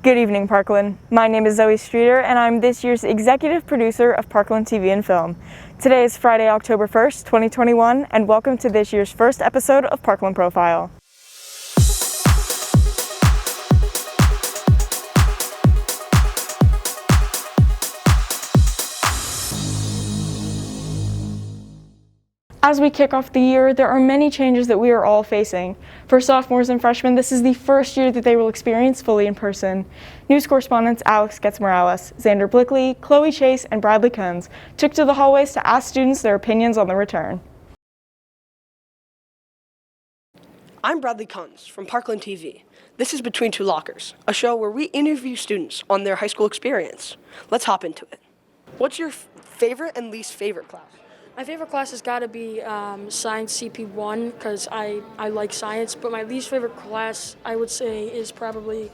Good evening, Parkland. My name is Zoe Streeter, and I'm this year's executive producer of Parkland TV and Film. Today is Friday, October 1st, 2021, and welcome to this year's first episode of Parkland Profile. As we kick off the year, there are many changes that we are all facing. For sophomores and freshmen, this is the first year that they will experience fully in person. News correspondents Alex Getz-Morales, Xander Blickley, Chloe Chase, and Bradley Coons took to the hallways to ask students their opinions on the return. I'm Bradley Coons from Parkland TV. This is Between Two Lockers, a show where we interview students on their high school experience. Let's hop into it. What's your favorite and least favorite class? My favorite class has got to be Science CP1 because I like science, but my least favorite class I would say is probably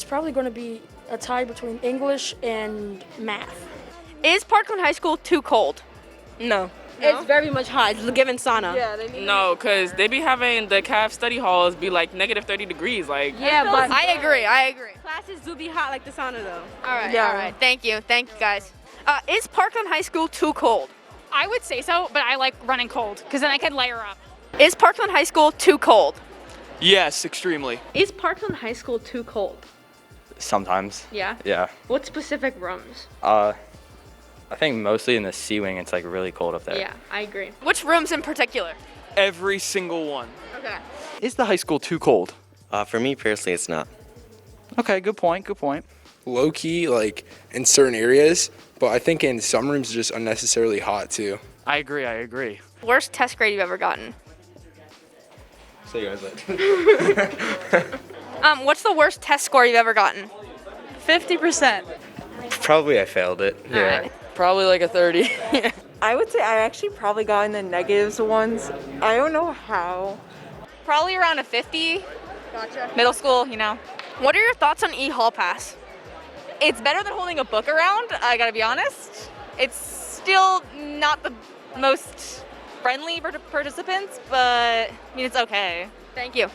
going to be a tie between English and math. Is Parkland High School too cold? No. It's very much hot. It's given sauna. Yeah, No, because they be having the CAF study halls be like negative 30 degrees. Like, Yeah, but I agree. Classes do be hot like the sauna though. All right. Thank you guys. Is Parkland High School too cold? I would say so, but I like running cold because then I can layer up. Is Parkland High School too cold? yes, extremely. Is Parkland High School too cold? Sometimes. Yeah. Yeah. What specific rooms? I think mostly in the C wing it's like really cold up there. Yeah, I agree. Which rooms in particular? Every single one. Okay. Is the high school too cold? For me personally, it's not. Okay, good point. Low key, like in certain areas, but I think in some rooms it's just unnecessarily hot too. I agree. Worst test grade you've ever gotten? So you guys like. What's the worst test score you've ever gotten? 50%. Probably I failed it. All right. Probably like a 30. I would say I actually probably got in the negatives ones. I don't know how. Probably around a 50. Gotcha. Middle school, you know. What are your thoughts on e-hall pass? It's better than holding a book around, I gotta be honest. It's still not the most friendly for participants, but I mean, it's okay. Thank you.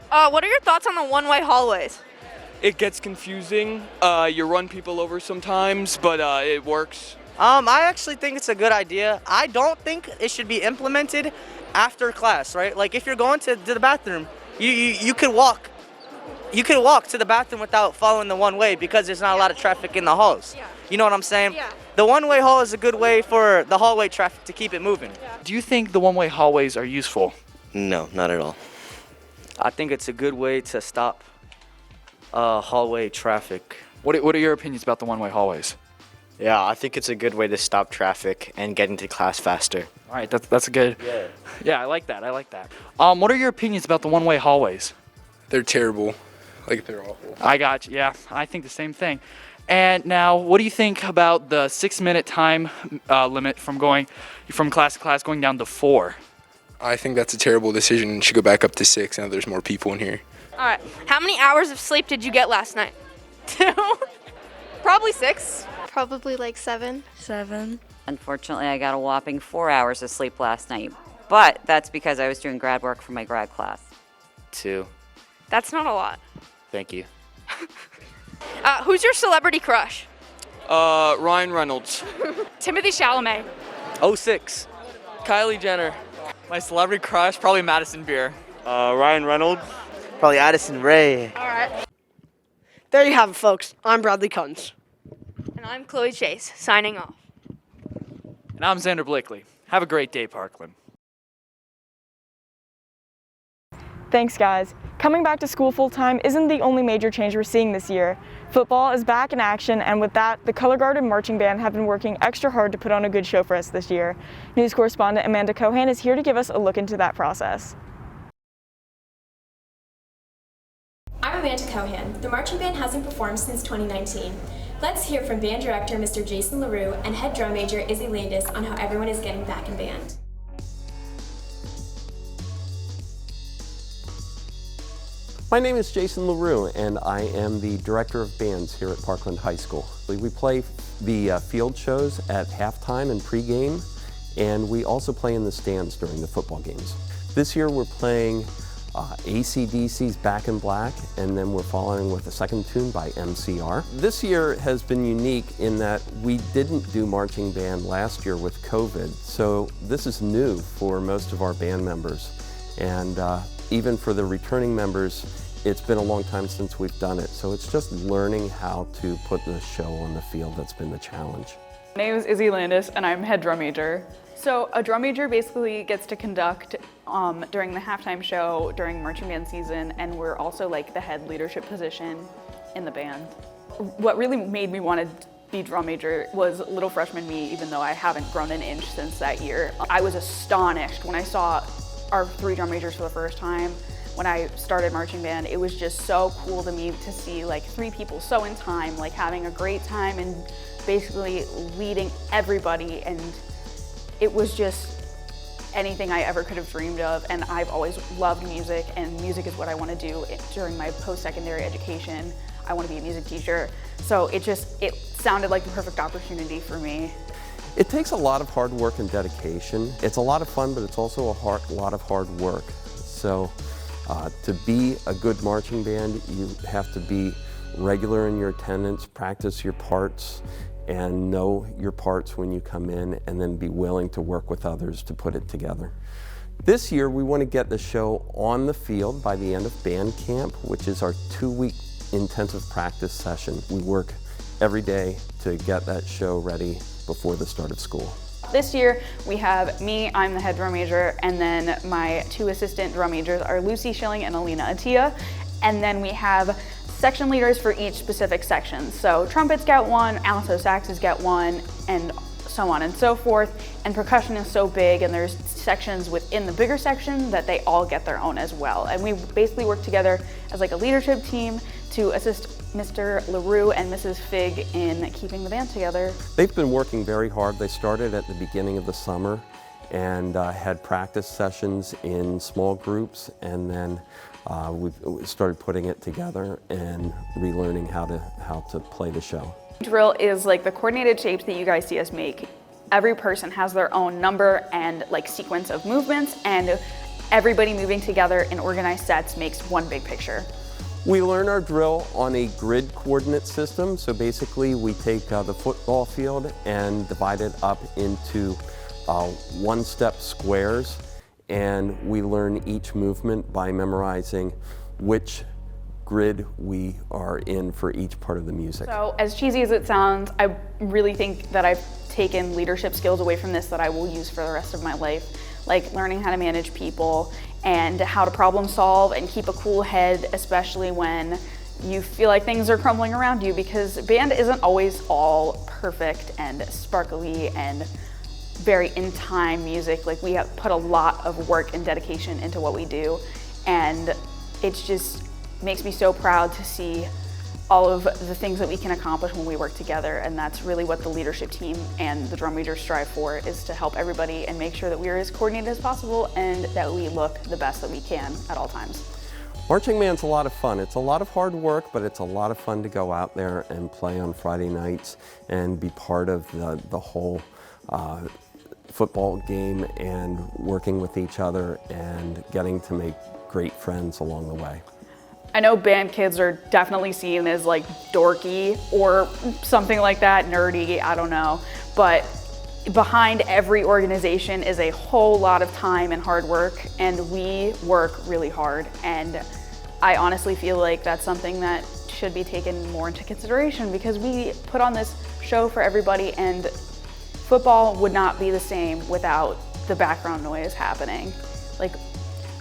What are your thoughts on the one-way hallways? It gets confusing. You run people over sometimes, but it works. I actually think it's a good idea. I don't think it should be implemented after class, right? Like if you're going to the bathroom, you could walk. You can walk to the bathroom without following the one way because there's not a lot of traffic in the halls. Yeah. You know what I'm saying? Yeah. The one-way hall is a good way for the hallway traffic to keep it moving. Do you think the one-way hallways are useful? No, not at all. I think it's a good way to stop hallway traffic. What are your opinions about the one-way hallways? Yeah, I think it's a good way to stop traffic and get into class faster. All right, that's a good. Yeah, I like that. What are your opinions about the one-way hallways? They're terrible. Like they're awful. I got you. Yeah, I think the same thing. And now, what do you think about the 6-minute time limit from going from class to class going down to 4? I think that's a terrible decision and should go back up to 6 now there's more people in here. All right. How many hours of sleep did you get last night? 2. Probably 6. Probably like 7. 7. Unfortunately, I got a whopping 4 hours of sleep last night, but that's because I was doing grad work for my grad class. 2. That's not a lot. Thank you. Who's your celebrity crush? Ryan Reynolds. Timothy Chalamet. 06. Kylie Jenner. My celebrity crush, probably Madison Beer. Ryan Reynolds. Probably Addison Rae. All right. There you have it, folks. I'm Bradley Coons. And I'm Chloe Chase, signing off. And I'm Xander Blickley. Have a great day, Parkland. Thanks, guys. Coming back to school full-time isn't the only major change we're seeing this year. Football is back in action, and with that, the Color Guard and Marching Band have been working extra hard to put on a good show for us this year. News correspondent Amanda Cohan is here to give us a look into that process. I'm Amanda Cohan. The marching band hasn't performed since 2019. Let's hear from band director Mr. Jason LaRue and head drum major Izzy Landis on how everyone is getting back in band. My name is Jason LaRue, and I am the Director of Bands here at Parkland High School. We play the field shows at halftime and pregame, and we also play in the stands during the football games. This year we're playing AC/DC's Back in Black, and then we're following with a second tune by MCR. This year has been unique in that we didn't do marching band last year with COVID, so this is new for most of our band members. And even for the returning members, it's been a long time since we've done it, so it's just learning how to put the show on the field that's been the challenge. My name is Izzy Landis, and I'm head drum major. So a drum major basically gets to conduct during the halftime show, during marching band season, and we're also like the head leadership position in the band. What really made me want to be drum major was little freshman me, even though I haven't grown an inch since that year. I was astonished when I saw our 3 drum majors for the first time. When I started marching band, it was just so cool to me to see like 3 people so in time, like having a great time and basically leading everybody, and it was just anything I ever could have dreamed of. And I've always loved music, and music is what I want to do during my post-secondary education. I want to be a music teacher, so it sounded like the perfect opportunity for me. It takes a lot of hard work and dedication. It's a lot of fun, but it's also a lot of hard work. So to be a good marching band, you have to be regular in your attendance, practice your parts, and know your parts when you come in, and then be willing to work with others to put it together. This year, we want to get the show on the field by the end of band camp, which is our 2-week intensive practice session. We work every day to get that show ready before the start of school. This year we have me, I'm the head drum major, and then my 2 assistant drum majors are Lucy Schilling and Alina Attia. And then we have section leaders for each specific section. So trumpets get 1, alto saxes get 1, and so on and so forth. And percussion is so big, and there's sections within the bigger section that they all get their own as well. And we basically work together as like a leadership team to assist Mr. LaRue and Mrs. Fig in keeping the band together. They've been working very hard. They started at the beginning of the summer and had practice sessions in small groups, and then we started putting it together and relearning how to play the show. Drill is like the coordinated shapes that you guys see us make. Every person has their own number and like sequence of movements, and everybody moving together in organized sets makes one big picture. We learn our drill on a grid coordinate system. So basically we take the football field and divide it up into 1-step squares, and we learn each movement by memorizing which grid we are in for each part of the music. So as cheesy as it sounds, I really think that I've taken leadership skills away from this that I will use for the rest of my life, like learning how to manage people and how to problem solve and keep a cool head, especially when you feel like things are crumbling around you, because band isn't always all perfect and sparkly and very in-time music. Like, we have put a lot of work and dedication into what we do, and it just makes me so proud to see all of the things that we can accomplish when we work together. And that's really what the leadership team and the drum majors strive for, is to help everybody and make sure that we are as coordinated as possible and that we look the best that we can at all times. Marching band's a lot of fun. It's a lot of hard work, but it's a lot of fun to go out there and play on Friday nights and be part of the whole football game and working with each other and getting to make great friends along the way. I know band kids are definitely seen as like dorky or something like that, nerdy, I don't know. But behind every organization is a whole lot of time and hard work, and we work really hard. And I honestly feel like that's something that should be taken more into consideration, because we put on this show for everybody, and football would not be the same without the background noise happening. Like,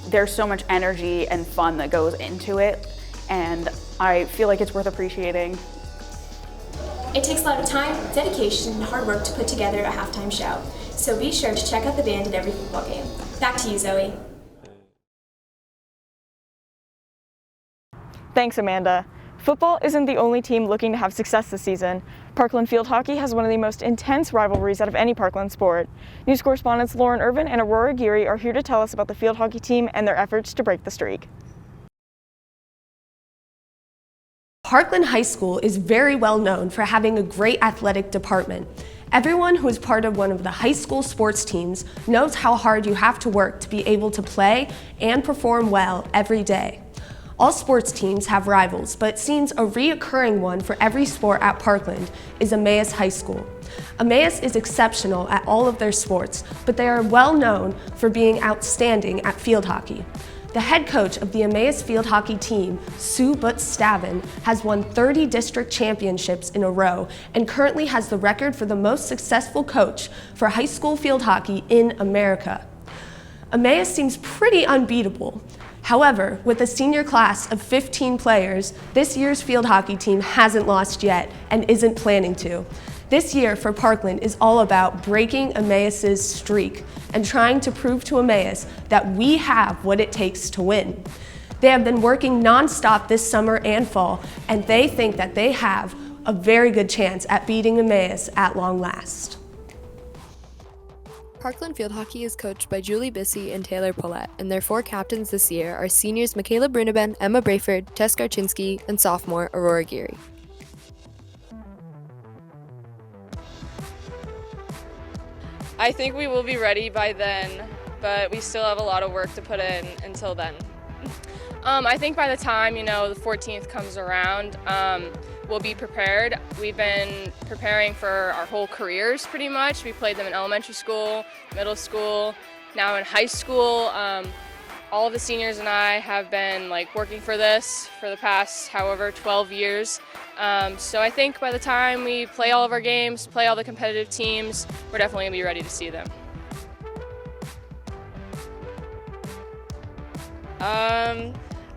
there's so much energy and fun that goes into it, and I feel like it's worth appreciating. It takes a lot of time, dedication, and hard work to put together a halftime show, so be sure to check out the band at every football game. Back to you, Zoe. Thanks, Amanda. Football isn't the only team looking to have success this season. Parkland Field Hockey has one of the most intense rivalries out of any Parkland sport. News correspondents Lauren Irvin and Aurora Geary are here to tell us about the field hockey team and their efforts to break the streak. Parkland High School is very well known for having a great athletic department, Everyone who is part of one of the high school sports teams knows how hard you have to work to be able to play and perform well every day. All sports teams have rivals, but it seems a reoccurring one for every sport at Parkland is Emmaus High School. Emmaus is exceptional at all of their sports, but they are well known for being outstanding at field hockey. The head coach of the Emmaus field hockey team, Sue Butz-Stavin, has won 30 district championships in a row and currently has the record for the most successful coach for high school field hockey in America. Emmaus seems pretty unbeatable. However, with a senior class of 15 players, this year's field hockey team hasn't lost yet and isn't planning to. This year for Parkland is all about breaking Emmaus's streak and trying to prove to Emmaus that we have what it takes to win. They have been working nonstop this summer and fall, and they think that they have a very good chance at beating Emmaus at long last. Parkland Field Hockey is coached by Julie Bissey and Taylor Paulette, and their 4 captains this year are seniors Michaela Bruneben, Emma Brayford, Tess Garchinsky, and sophomore Aurora Geary. I think we will be ready by then, but we still have a lot of work to put in until then. I think by the time, the 14th comes around, we'll be prepared. We've been preparing for our whole careers pretty much. We played them in elementary school, middle school, now in high school. All of the seniors and I have been working for this for the past 12 years. So I think by the time we play all of our games, play all the competitive teams, we're definitely gonna be ready to see them.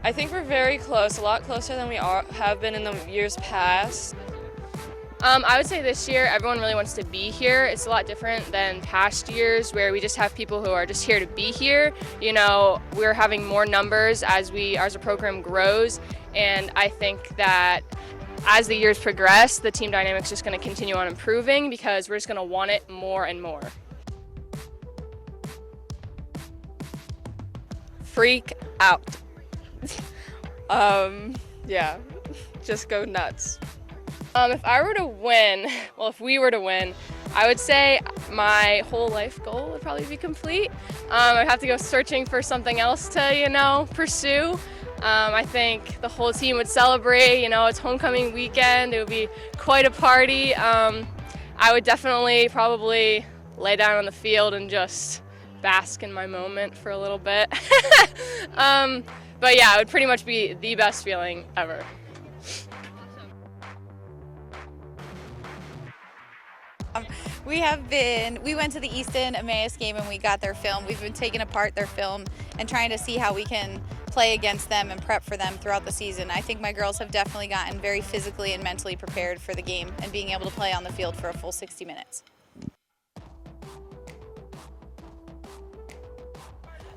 I think we're very close, a lot closer than we have been in the years past. I would say this year everyone really wants to be here. It's a lot different than past years where we just have people who are just here to be here. We're having more numbers as the program grows, and I think that as the years progress, the team dynamic's just going to continue on improving because we're just going to want it more and more. Freak out. Yeah, just go nuts. If we were to win, I would say my whole life goal would probably be complete. I'd have to go searching for something else to, pursue. I think the whole team would celebrate, it's homecoming weekend, it would be quite a party. I would definitely probably lay down on the field and just bask in my moment for a little bit. But yeah, it would pretty much be the best feeling ever. We went to the Is Stn Emmaus game and we got their film. We've been taking apart their film and trying to see how we can play against them and prep for them throughout the season. I think my girls have definitely gotten very physically and mentally prepared for the game and being able to play on the field for a full 60 minutes.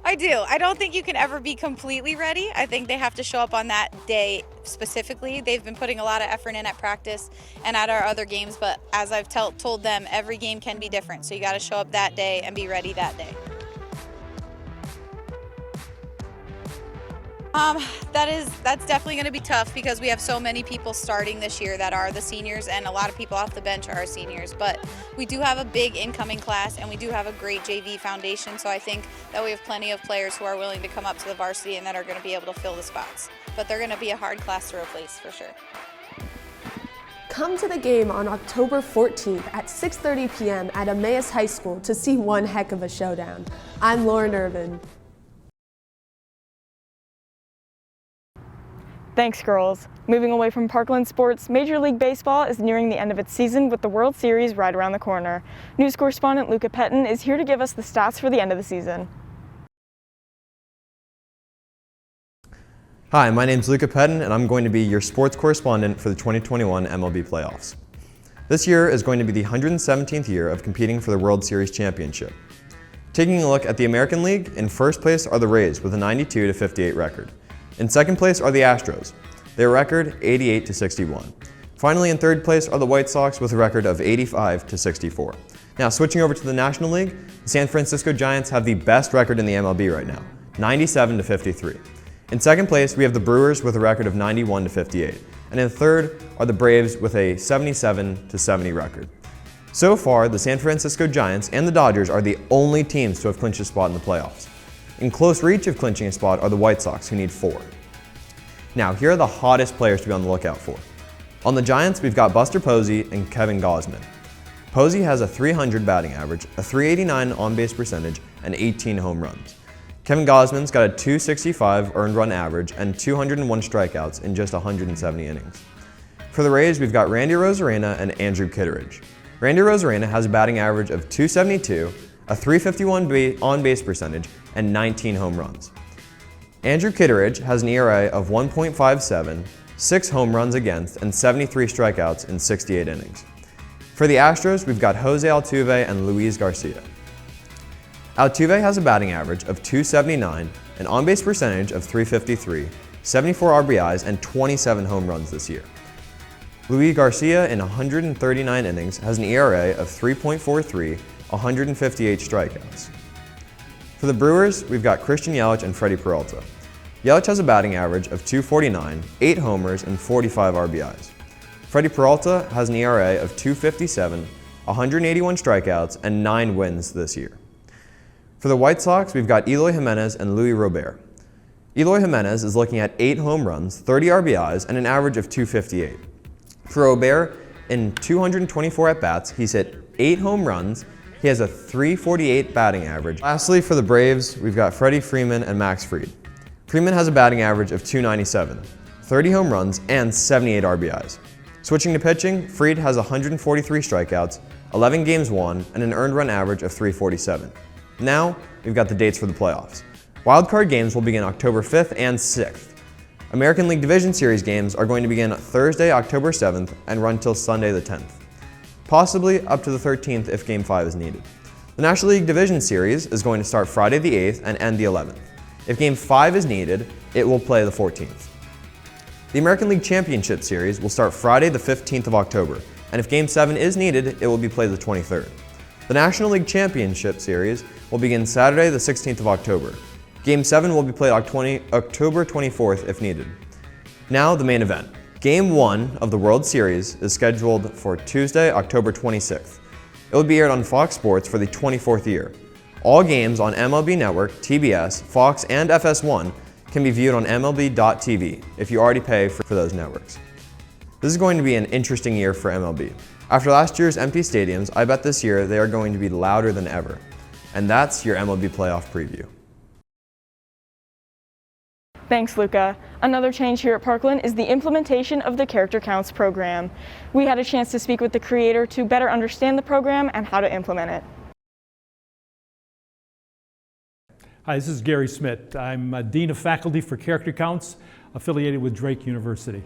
I do. I don't think you can ever be completely ready. I think they have to show up on that day specifically. They've been putting a lot of effort in at practice and at our other games, but as I've told them, every game can be different. So you got to show up that day and be ready that day. That's definitely going to be tough because we have so many people starting this year that are the seniors, and a lot of people off the bench are our seniors. But we do have a big incoming class, and we do have a great JV foundation. So I think that we have plenty of players who are willing to come up to the varsity and that are going to be able to fill the spots. But they're going to be a hard class to replace for sure. Come to the game on October 14th at 6:30 p.m. at Emmaus High School to see one heck of a showdown. I'm Lauren Irvin. Thanks, girls. Moving away from Parkland sports, Major League Baseball is nearing the end of its season with the World Series right around the corner. News correspondent Luca Pettin is here to give us the stats for the end of the season. Hi, my name's Luca Pettin, and I'm going to be your sports correspondent for the 2021 MLB Playoffs. This year is going to be the 117th year of competing for the World Series championship. Taking a look at the American League, in first place are the Rays with a 92-58 record. In second place are the Astros, their record 88-61. Finally, in third place are the White Sox with a record of 85-64. Now, switching over to the National League, the San Francisco Giants have the best record in the MLB right now, 97-53. In second place, we have the Brewers with a record of 91-58. And in third are the Braves with a 77-70 record. So far, the San Francisco Giants and the Dodgers are the only teams to have clinched a spot in the playoffs. In close reach of clinching a spot are the White Sox, who need 4. Now, here are the hottest players to be on the lookout for. On the Giants, we've got Buster Posey and Kevin Gausman. Posey has a .300 batting average, a .389 on-base percentage, and 18 home runs. Kevin Gausman's got a .265 earned run average and 201 strikeouts in just 170 innings. For the Rays, we've got Randy Arozarena and Andrew Kitteridge. Randy Arozarena has a batting average of .272, a .351 on-base percentage, and 19 home runs. Andrew Kitteridge has an ERA of 1.57, 6 home runs against, and 73 strikeouts in 68 innings. For the Astros, we've got Jose Altuve and Luis Garcia. Altuve has a batting average of .279, an on-base percentage of .353, 74 RBIs, and 27 home runs this year. Luis Garcia, in 139 innings, has an ERA of 3.43, 158 strikeouts. For the Brewers, we've got Christian Yelich and Freddie Peralta. Yelich has a batting average of .249, 8 homers, and 45 RBIs. Freddie Peralta has an ERA of .257, 181 strikeouts, and 9 wins this year. For the White Sox, we've got Eloy Jimenez and Luis Robert. Eloy Jimenez is looking at 8 home runs, 30 RBIs, and an average of .258. For Robert, in 224 at-bats, he's hit 8 home runs. He has a .348 batting average. Lastly, for the Braves, we've got Freddie Freeman and Max Fried. Freeman has a batting average of .297, 30 home runs, and 78 RBIs. Switching to pitching, Fried has 143 strikeouts, 11 games won, and an earned run average of .347. Now, we've got the dates for the playoffs. Wildcard games will begin October 5th and 6th. American League Division Series games are going to begin Thursday, October 7th, and run till Sunday the 10th. Possibly up to the 13th if Game 5 is needed. The National League Division Series is going to start Friday the 8th and end the 11th. If Game 5 is needed, it will play the 14th. The American League Championship Series will start Friday the 15th of October, and if Game 7 is needed, it will be played the 23rd. The National League Championship Series will begin Saturday the 16th of October. Game 7 will be played October 24th if needed. Now the main event. Game 1 of the World Series is scheduled for Tuesday, October 26th. It will be aired on Fox Sports for the 24th year. All games on MLB Network, TBS, Fox, and FS1 can be viewed on MLB.tv if you already pay for those networks. This is going to be an interesting year for MLB. After last year's empty stadiums, I bet this year they are going to be louder than ever. And that's your MLB playoff preview. Thanks, Luca. Another change here at Parkland is the implementation of the Character Counts program. We had a chance to speak with the creator to better understand the program and how to implement it. Hi, this is Gary Smith. I'm Dean of Faculty for Character Counts, affiliated with Drake University.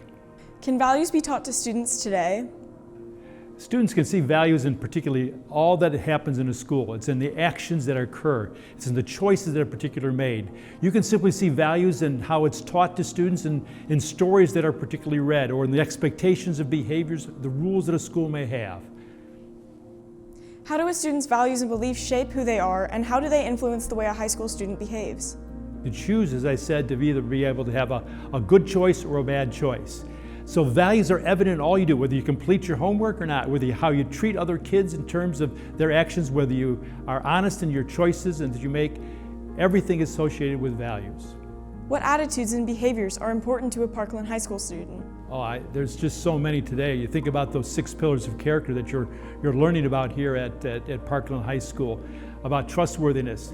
Can values be taught to students today? Students can see values in particularly all that happens in a school. It's in the actions that occur. It's in the choices that are particularly made. You can simply see values in how it's taught to students in stories that are particularly read, or in the expectations of behaviors, the rules that a school may have. How do a student's values and beliefs shape who they are, and how do they influence the way a high school student behaves? You choose, as I said, to either be able to have a good choice or a bad choice. So values are evident in all you do, whether you complete your homework or not, whether how you treat other kids in terms of their actions, whether you are honest in your choices and that you make, everything associated with values. What attitudes and behaviors are important to a Parkland High School student? There's just so many today. You think about those 6 pillars of character that you're learning about here at Parkland High School, about trustworthiness.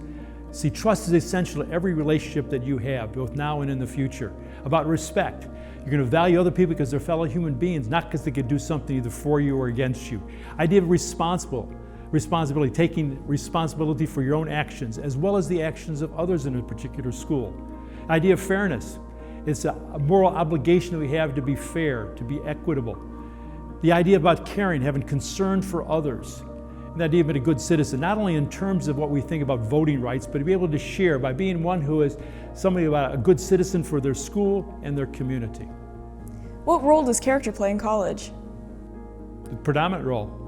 See, trust is essential to every relationship that you have, both now and in the future. About respect. You're going to value other people because they're fellow human beings, not because they can do something either for you or against you. Idea of responsibility, taking responsibility for your own actions as well as the actions of others in a particular school. Idea of fairness. It's a moral obligation that we have to be fair, to be equitable. The idea about caring, having concern for others. And the idea of being a good citizen, not only in terms of what we think about voting rights, but to be able to share by being one who is somebody about a good citizen for their school and their community. What role does character play in college? The predominant role.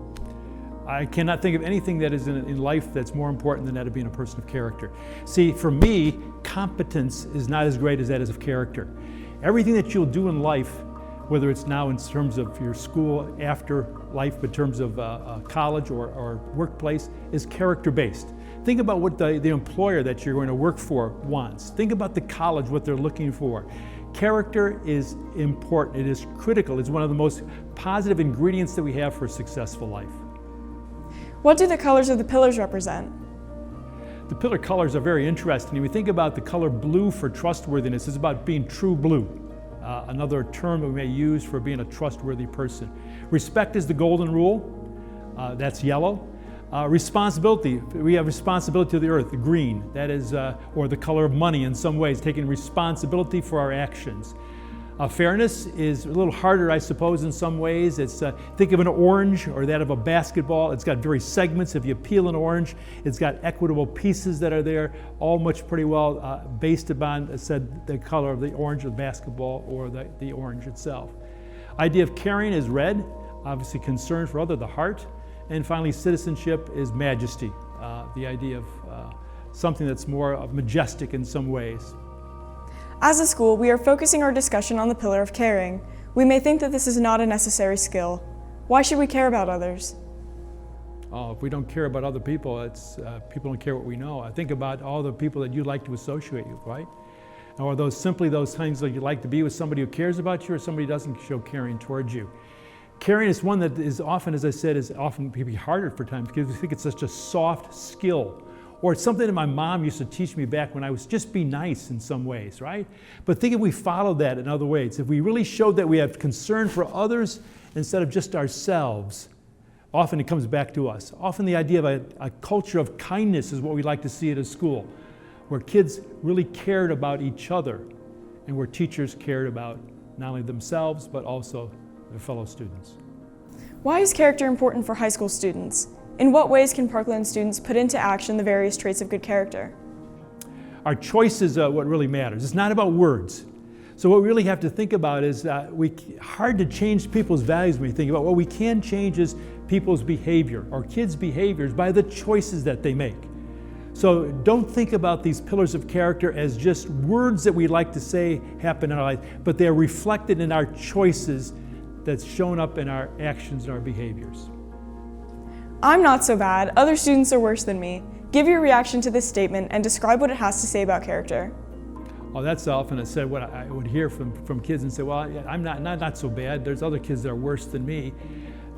I cannot think of anything that is in life that's more important than that of being a person of character. See, for me, competence is not as great as that is of character. Everything that you'll do in life whether it's now in terms of your school after life, in terms of college or workplace, is character-based. Think about what the employer that you're going to work for wants. Think about the college, what they're looking for. Character is important, it is critical, it's one of the most positive ingredients that we have for a successful life. What do the colors of the pillars represent? The pillar colors are very interesting. If we think about the color blue for trustworthiness, it's about being true blue. Another term that we may use for being a trustworthy person. Respect is the golden rule, that's yellow. Responsibility, we have responsibility to the earth, the green, that is, or the color of money in some ways, taking responsibility for our actions. Fairness is a little harder, I suppose, in some ways. It's, think of an orange or that of a basketball. It's got various segments. If you peel an orange, it's got equitable pieces that are there, all much pretty well based upon, the color of the orange of the basketball or the orange itself. Idea of caring is red, obviously concern for other, the heart. And finally, citizenship is majesty, the idea of something that's more majestic in some ways. As a school, we are focusing our discussion on the pillar of caring. We may think that this is not a necessary skill. Why should we care about others? Oh, if we don't care about other people, people don't care what we know. I think about all the people that you like to associate with, right? Or simply those things that you like to be with somebody who cares about you or somebody who doesn't show caring towards you. Caring is one that is often, as I said, is often maybe harder for times because we think it's such a soft skill. Or it's something that my mom used to teach me back when I was just be nice in some ways, right? But think if we followed that in other ways, if we really showed that we have concern for others instead of just ourselves, often it comes back to us. Often the idea of a culture of kindness is what we like to see at a school, where kids really cared about each other and where teachers cared about not only themselves, but also their fellow students. Why is character important for high school students? In what ways can Parkland students put into action the various traits of good character? Our choice is what really matters. It's not about words. So what we really have to think about is hard to change people's values when we think about what we can change is people's behavior or kids' behaviors by the choices that they make. So don't think about these pillars of character as just words that we like to say happen in our life, but they're reflected in our choices that's shown up in our actions and our behaviors. I'm not so bad. Other students are worse than me. Give your reaction to this statement and describe what it has to say about character. Oh, that's often said what I would hear from kids and say, well, I'm not so bad. There's other kids that are worse than me.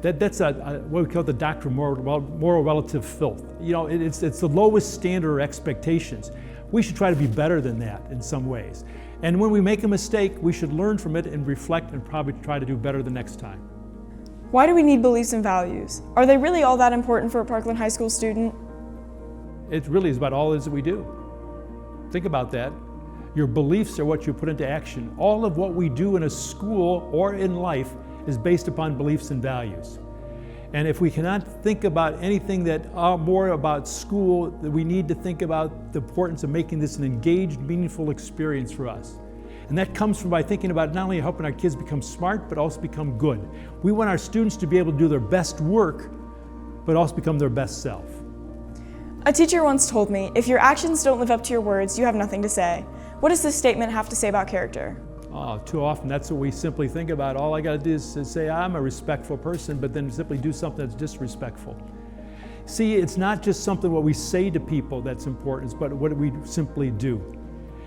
That's what we call the doctrine of moral relative filth. You know, it's the lowest standard or expectations. We should try to be better than that in some ways. And when we make a mistake, we should learn from it and reflect and probably try to do better the next time. Why do we need beliefs and values? Are they really all that important for a Parkland High School student? It really is about all it is that we do. Think about that. Your beliefs are what you put into action. All of what we do in a school or in life is based upon beliefs and values. And if we cannot think about anything that are more about school, we need to think about the importance of making this an engaged, meaningful experience for us. And that comes from by thinking about not only helping our kids become smart, but also become good. We want our students to be able to do their best work, but also become their best self. A teacher once told me, if your actions don't live up to your words, you have nothing to say. What does this statement have to say about character? Oh, too often that's what we simply think about. All I got to do is say I'm a respectful person, but then simply do something that's disrespectful. See, it's not just something what we say to people that's important, but what we simply do.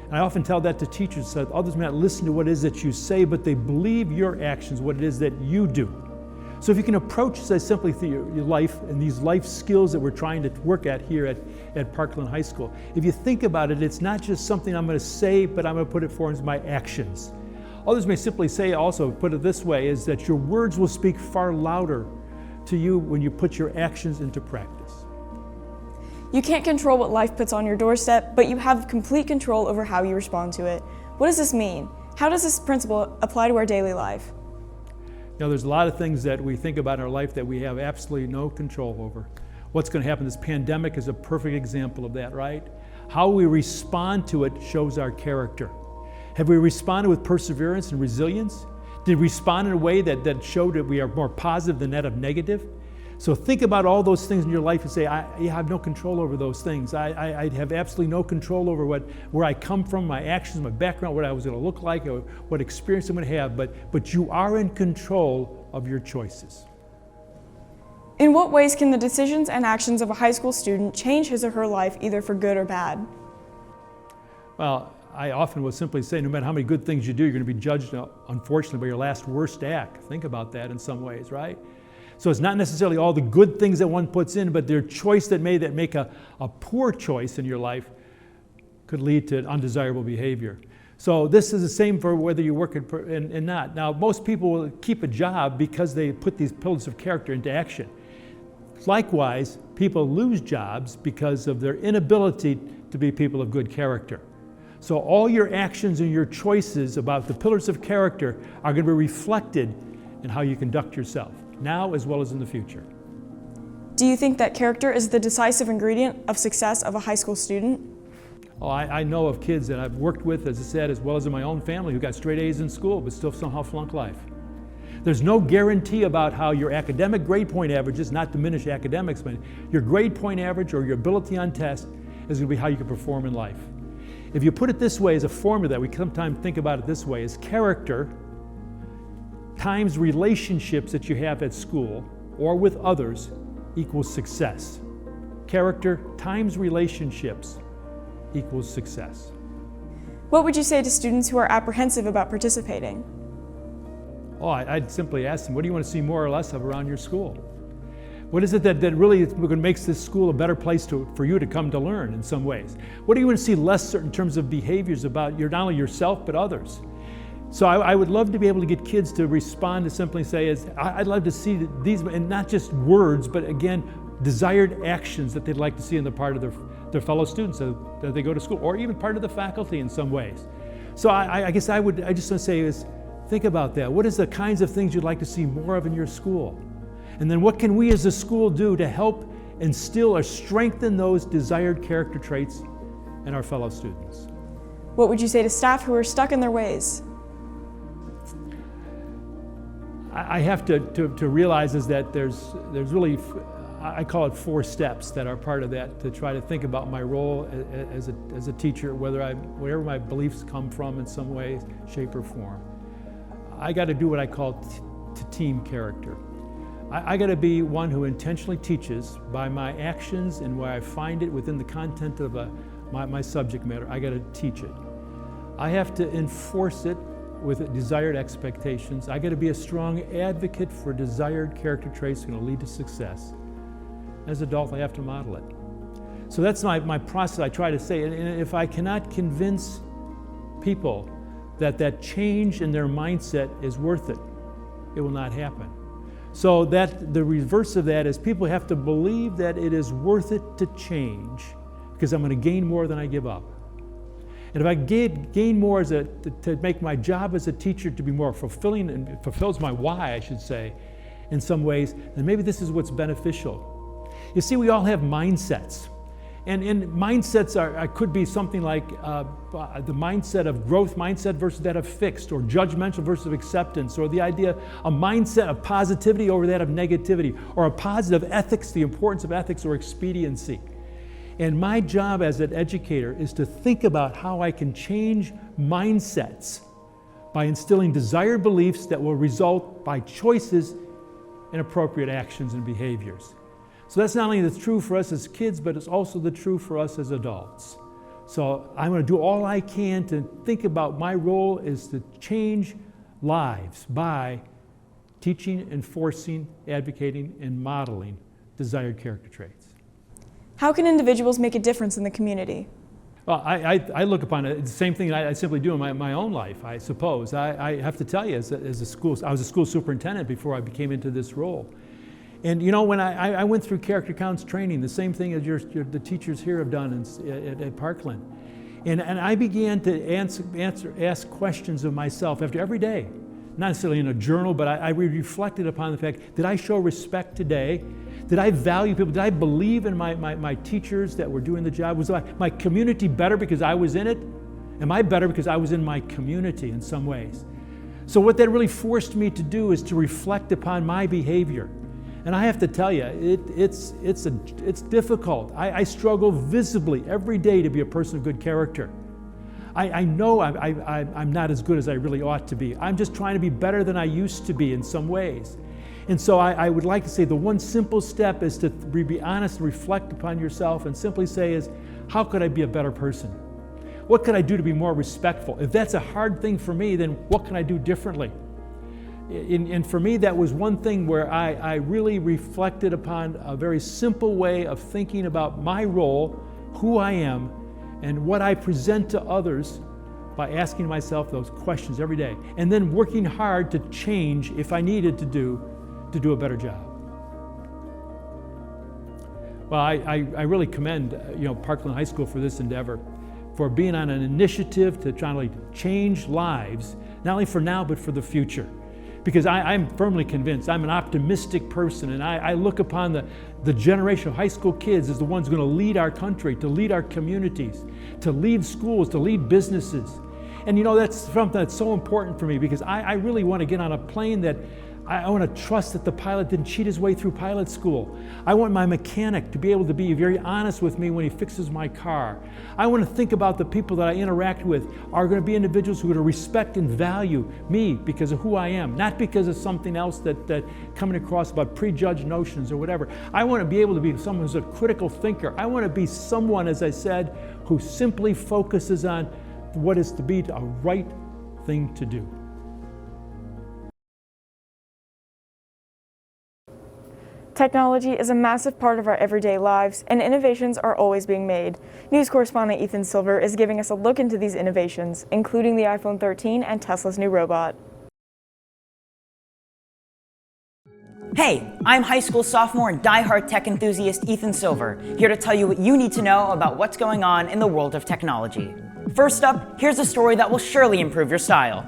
And I often tell that to teachers, that others may not listen to what it is that you say, but they believe your actions, what it is that you do. So if you can approach, say, simply through your life and these life skills that we're trying to work at here at Parkland High School, if you think about it, it's not just something I'm going to say, but I'm going to put it forward as my actions. Others may simply say also, put it this way, is that your words will speak far louder to you when you put your actions into practice. You can't control what life puts on your doorstep, but you have complete control over how you respond to it. What does this mean? How does this principle apply to our daily life? You know, there's a lot of things that we think about in our life that we have absolutely no control over. What's going to happen? This pandemic is a perfect example of that, right? How we respond to it shows our character. Have we responded with perseverance and resilience? Did we respond in a way that showed that we are more positive than that of negative? So think about all those things in your life and say, I have no control over those things. I have absolutely no control over where I come from, my actions, my background, what I was going to look like, or what experience I'm going to have, but you are in control of your choices. In what ways can the decisions and actions of a high school student change his or her life, either for good or bad? Well, I often will simply say, no matter how many good things you do, you're going to be judged, unfortunately, by your last worst act. Think about that in some ways, right? So it's not necessarily all the good things that one puts in, but their choice that make a poor choice in your life could lead to undesirable behavior. So this is the same for whether you work and not. Now, most people will keep a job because they put these pillars of character into action. Likewise, people lose jobs because of their inability to be people of good character. So all your actions and your choices about the pillars of character are going to be reflected in how you conduct yourself, now as well as in the future. Do you think that character is the decisive ingredient of success of a high school student? Oh, I know of kids that I've worked with, as I said, as well as in my own family, who got straight A's in school but still somehow flunk life. There's no guarantee about how your academic grade point averages, not diminish academics, but your grade point average or your ability on test is going to be how you can perform in life. If you put it this way as a formula, that we sometimes think about it this way, is character times relationships that you have at school or with others equals success. Character times relationships equals success. What would you say to students who are apprehensive about participating? Oh, I'd simply ask them, what do you want to see more or less of around your school? What is it that really makes this school a better place for you to come to learn in some ways? What do you want to see less in terms of behaviors about not only yourself but others? So I would love to be able to get kids to respond to simply say, I'd love to see these, and not just words, but again, desired actions that they'd like to see on the part of their fellow students that they go to school, or even part of the faculty in some ways. So I guess I just want to say is, think about that. What is the kinds of things you'd like to see more of in your school? And then what can we as a school do to help instill or strengthen those desired character traits in our fellow students? What would you say to staff who are stuck in their ways? I have to realize is that there's really, I call it 4 steps that are part of that, to try to think about my role as a teacher, wherever my beliefs come from in some way, shape, or form. I got to do what I call team character. I got to be one who intentionally teaches by my actions and where I find it within the content of my subject matter. I got to teach it. I have to enforce it with desired expectations. I got to be a strong advocate for desired character traits that are going to lead to success. As an adult, I have to model it. So that's my process. I try to say, and if I cannot convince people that change in their mindset is worth it, it will not happen. So that the reverse of that is people have to believe that it is worth it to change, because I'm going to gain more than I give up. And if I gain more to make my job as a teacher to be more fulfilling and fulfills my why, I should say, in some ways, then maybe this is what's beneficial. You see, we all have mindsets. And mindsets could be something like the mindset of growth mindset versus that of fixed, or judgmental versus acceptance, or the idea, a mindset of positivity over that of negativity, or a positive ethics, the importance of ethics or expediency. And my job as an educator is to think about how I can change mindsets by instilling desired beliefs that will result by choices in appropriate actions and behaviors. So that's not only the true for us as kids, but it's also the true for us as adults. So I'm going to do all I can to think about my role is to change lives by teaching, enforcing, advocating, and modeling desired character traits. How can individuals make a difference in the community? Well, I look upon it, the same thing I simply do in my own life, I suppose. I have to tell you, I was a school superintendent before I became into this role. And you know, when I went through character counts training, the same thing as the teachers here have done at Parkland. And I began to ask questions of myself after every day. Not necessarily in a journal, but I reflected upon the fact, did I show respect today? Did I value people? Did I believe in my teachers that were doing the job? Was my community better because I was in it? Am I better because I was in my community in some ways? So what that really forced me to do is to reflect upon my behavior. And I have to tell you, it's difficult. I struggle visibly every day to be a person of good character. I know I'm not as good as I really ought to be. I'm just trying to be better than I used to be in some ways. And so I would like to say the one simple step is to be honest and reflect upon yourself and simply say is, how could I be a better person? What could I do to be more respectful? If that's a hard thing for me, then what can I do differently? And for me, that was one thing where I really reflected upon a very simple way of thinking about my role, who I am, and what I present to others by asking myself those questions every day, and then working hard to change if I needed to do a better job. Well, I really commend Parkland High School for this endeavor, for being on an initiative to try to change lives, not only for now, but for the future. Because I'm firmly convinced, I'm an optimistic person, and I look upon the generation of high school kids as the ones going to lead our country, to lead our communities, to lead schools, to lead businesses. And that's something that's so important for me, because I really want to get on a plane that I want to trust that the pilot didn't cheat his way through pilot school. I want my mechanic to be able to be very honest with me when he fixes my car. I want to think about the people that I interact with are going to be individuals who are going to respect and value me because of who I am, not because of something else that coming across about prejudged notions or whatever. I want to be able to be someone who's a critical thinker. I want to be someone, as I said, who simply focuses on what is to be a right thing to do. Technology is a massive part of our everyday lives, and innovations are always being made. News correspondent Ethan Silver is giving us a look into these innovations, including the iPhone 13 and Tesla's new robot. Hey, I'm high school sophomore and diehard tech enthusiast Ethan Silver, here to tell you what you need to know about what's going on in the world of technology. First up, here's a story that will surely improve your style.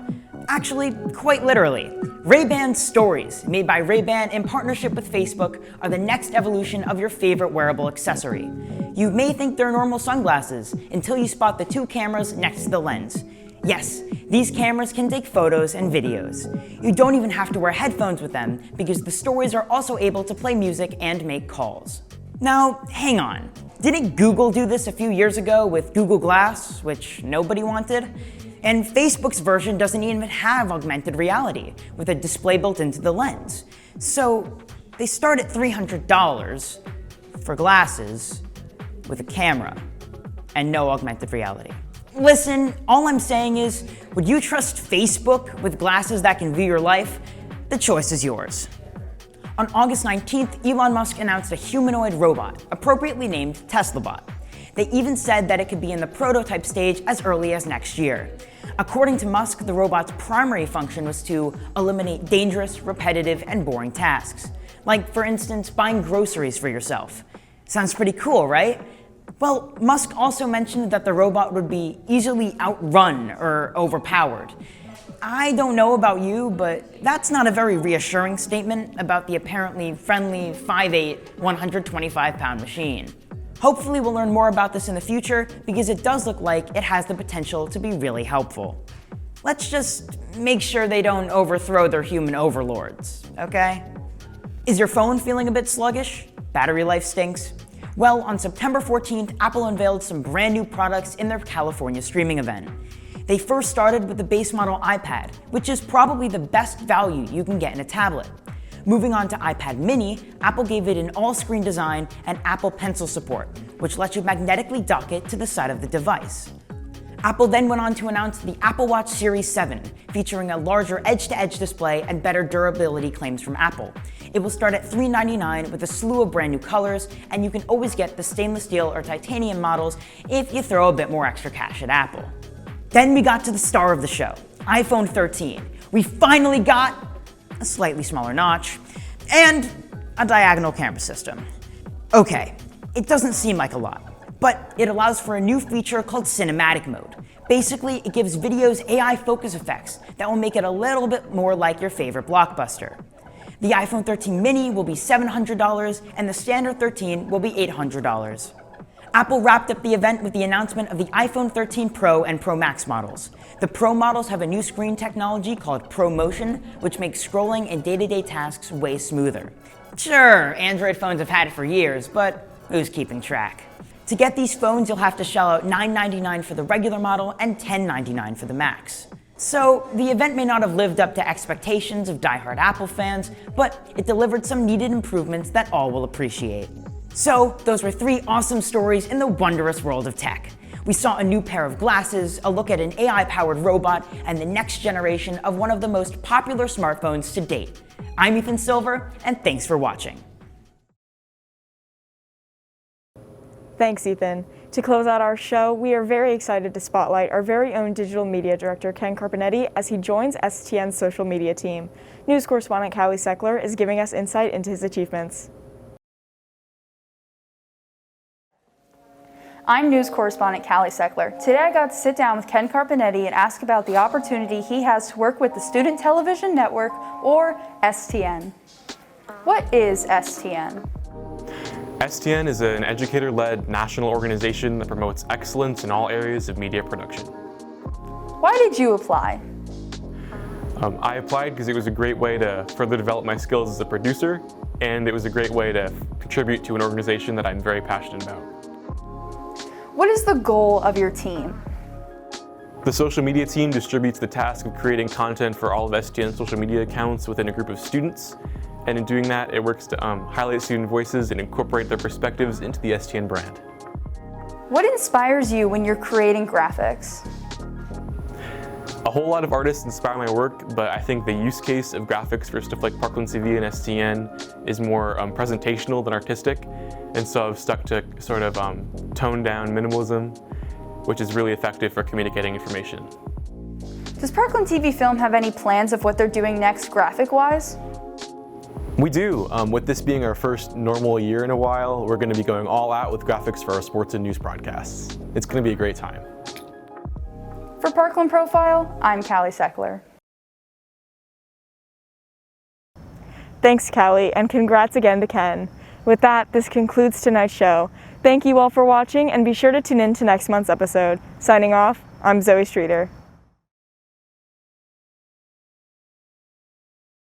Actually, quite literally. Ray-Ban Stories, made by Ray-Ban in partnership with Facebook, are the next evolution of your favorite wearable accessory. You may think they're normal sunglasses until you spot the two cameras next to the lens. Yes, these cameras can take photos and videos. You don't even have to wear headphones with them because the Stories are also able to play music and make calls. Now, hang on. Didn't Google do this a few years ago with Google Glass, which nobody wanted? And Facebook's version doesn't even have augmented reality, with a display built into the lens. So they start at $300 for glasses with a camera and no augmented reality. Listen, all I'm saying is, would you trust Facebook with glasses that can view your life? The choice is yours. On August 19th, Elon Musk announced a humanoid robot, appropriately named TeslaBot. They even said that it could be in the prototype stage as early as next year. According to Musk, the robot's primary function was to eliminate dangerous, repetitive, and boring tasks. Like, for instance, buying groceries for yourself. Sounds pretty cool, right? Well, Musk also mentioned that the robot would be easily outrun or overpowered. I don't know about you, but that's not a very reassuring statement about the apparently friendly 5'8", 125-pound machine. Hopefully we'll learn more about this in the future because it does look like it has the potential to be really helpful. Let's just make sure they don't overthrow their human overlords, okay? Is your phone feeling a bit sluggish? Battery life stinks? Well, on September 14th, Apple unveiled some brand new products in their California streaming event. They first started with the base model iPad, which is probably the best value you can get in a tablet. Moving on to iPad mini, Apple gave it an all-screen design and Apple Pencil support, which lets you magnetically dock it to the side of the device. Apple then went on to announce the Apple Watch Series 7, featuring a larger edge-to-edge display and better durability claims from Apple. It will start at $399 with a slew of brand new colors, and you can always get the stainless steel or titanium models if you throw a bit more extra cash at Apple. Then we got to the star of the show, iPhone 13. We finally got a slightly smaller notch, and a diagonal camera system. Okay, it doesn't seem like a lot, but it allows for a new feature called cinematic mode. Basically, it gives videos AI focus effects that will make it a little bit more like your favorite blockbuster. The iPhone 13 mini will be $700, and the standard 13 will be $800. Apple wrapped up the event with the announcement of the iPhone 13 Pro and Pro Max models. The Pro models have a new screen technology called ProMotion, which makes scrolling and day-to-day tasks way smoother. Sure, Android phones have had it for years, but who's keeping track? To get these phones, you'll have to shell out $9.99 for the regular model and $10.99 for the Max. So, the event may not have lived up to expectations of diehard Apple fans, but it delivered some needed improvements that all will appreciate. So, those were 3 awesome stories in the wondrous world of tech. We saw a new pair of glasses, a look at an AI-powered robot, and the next generation of one of the most popular smartphones to date. I'm Ethan Silver, and thanks for watching. Thanks, Ethan. To close out our show, we are very excited to spotlight our very own digital media director, Ken Carpenetti, as he joins STN's social media team. News correspondent Callie Seckler is giving us insight into his achievements. I'm news correspondent Callie Seckler. Today I got to sit down with Ken Carpenetti and ask about the opportunity he has to work with the Student Television Network, or STN. What is STN? STN is an educator-led national organization that promotes excellence in all areas of media production. Why did you apply? I applied because it was a great way to further develop my skills as a producer, and it was a great way to contribute to an organization that I'm very passionate about. What is the goal of your team? The social media team distributes the task of creating content for all of STN's social media accounts within a group of students, and in doing that, it works to highlight student voices and incorporate their perspectives into the STN brand. What inspires you when you're creating graphics? A whole lot of artists inspire my work, but I think the use case of graphics for stuff like Parkland TV and STN is more presentational than artistic, and so I've stuck to sort of toned down minimalism, which is really effective for communicating information. Does Parkland TV Film have any plans of what they're doing next graphic-wise? We do. With this being our first normal year in a while, we're going to be going all out with graphics for our sports and news broadcasts. It's going to be a great time. For Parkland Profile, I'm Callie Seckler. Thanks, Callie, and congrats again to Ken. With that, this concludes tonight's show. Thank you all for watching, and be sure to tune in to next month's episode. Signing off, I'm Zoe Streeter.